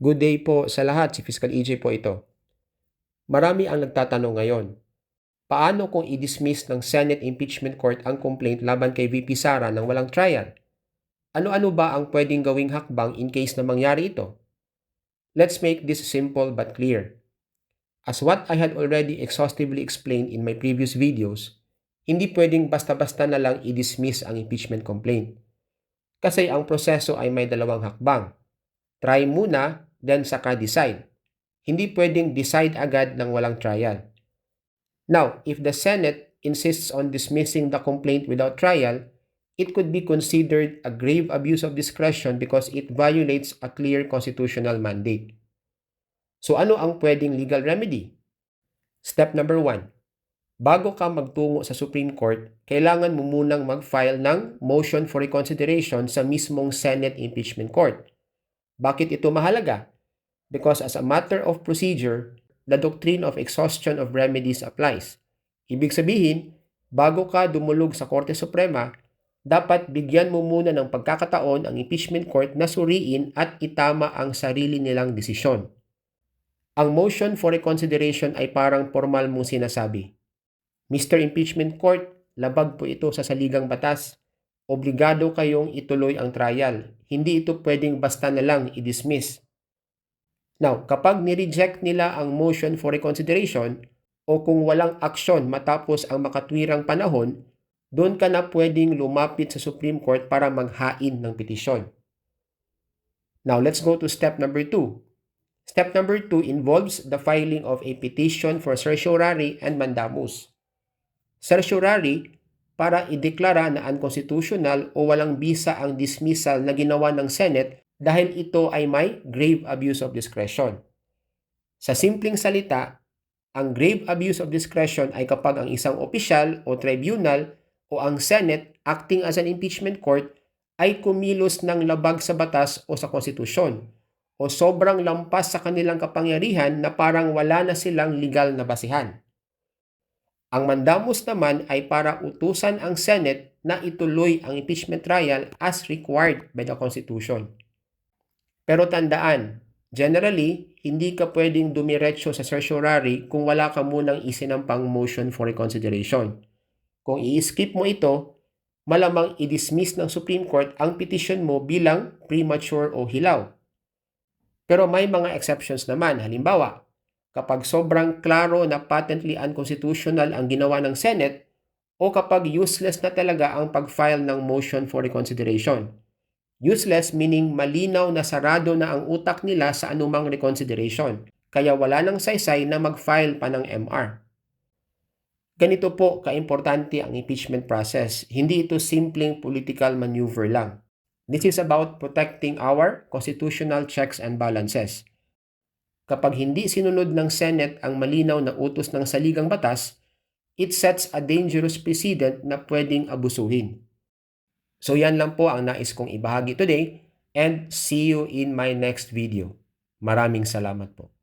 Good day po sa lahat, si Fiscal EJ po ito. Marami ang nagtatanong ngayon, paano kung i-dismiss ng Senate Impeachment Court ang complaint laban kay VP Sara nang walang trial? Ano-ano ba ang pwedeng gawing hakbang in case na mangyari ito? Let's make this simple but clear. As what I had already exhaustively explained in my previous videos, hindi pwedeng basta-basta na lang i-dismiss ang impeachment complaint. Kasi ang proseso ay may dalawang hakbang. Try muna, then saka decide. Hindi pwedeng decide agad ng walang trial. Now, if the Senate insists on dismissing the complaint without trial, it could be considered a grave abuse of discretion because it violates a clear constitutional mandate. So ano ang pwedeng legal remedy? Step number 1. Bago ka magtungo sa Supreme Court, kailangan mo munang mag-file ng motion for reconsideration sa mismong Senate Impeachment Court. Bakit ito mahalaga? Because as a matter of procedure, the doctrine of exhaustion of remedies applies. Ibig sabihin, bago ka dumulog sa Korte Suprema, dapat bigyan mo muna ng pagkakataon ang impeachment court na suriin at itama ang sarili nilang desisyon. Ang motion for reconsideration ay parang formal mong sinasabi, Mr. Impeachment Court, labag po ito sa saligang batas. Obligado kayong ituloy ang trial. Hindi ito pwedeng basta na lang i-dismiss. Now, kapag ni-reject nila ang motion for reconsideration o kung walang aksyon matapos ang makatwirang panahon, doon ka na pwedeng lumapit sa Supreme Court para maghain ng petisyon. Now, let's go to step number 2. Step number 2 involves the filing of a petition for certiorari and mandamus. Certiorari, para ideklara na unconstitutional o walang bisa ang dismissal na ginawa ng Senate dahil ito ay may grave abuse of discretion. Sa simpleng salita, ang grave abuse of discretion ay kapag ang isang opisyal o tribunal o ang Senate acting as an impeachment court ay kumilos ng labag sa batas o sa konstitusyon o sobrang lampas sa kanilang kapangyarihan na parang wala na silang legal na basihan. Ang mandamus naman ay para utusan ang Senate na ituloy ang impeachment trial as required by the Constitution. Pero tandaan, generally, hindi ka pwedeng dumiretso sa certiorari kung wala ka munang isinampang motion for reconsideration. Kung i-skip mo ito, malamang i-dismiss ng Supreme Court ang petition mo bilang premature o hilaw. Pero may mga exceptions naman. Halimbawa, kapag sobrang klaro na patently unconstitutional ang ginawa ng Senate o kapag useless na talaga ang pag-file ng motion for reconsideration. Useless meaning malinaw na sarado na ang utak nila sa anumang reconsideration, kaya wala nang saysay na mag-file pa ng MR. Ganito po kaimportante ang impeachment process. Hindi ito simpleng political maneuver lang. This is about protecting our constitutional checks and balances. Kapag hindi sinunod ng Senate ang malinaw na utos ng saligang batas, it sets a dangerous precedent na pwedeng abusuhin. So yan lang po ang nais kong ibahagi today and see you in my next video. Maraming salamat po.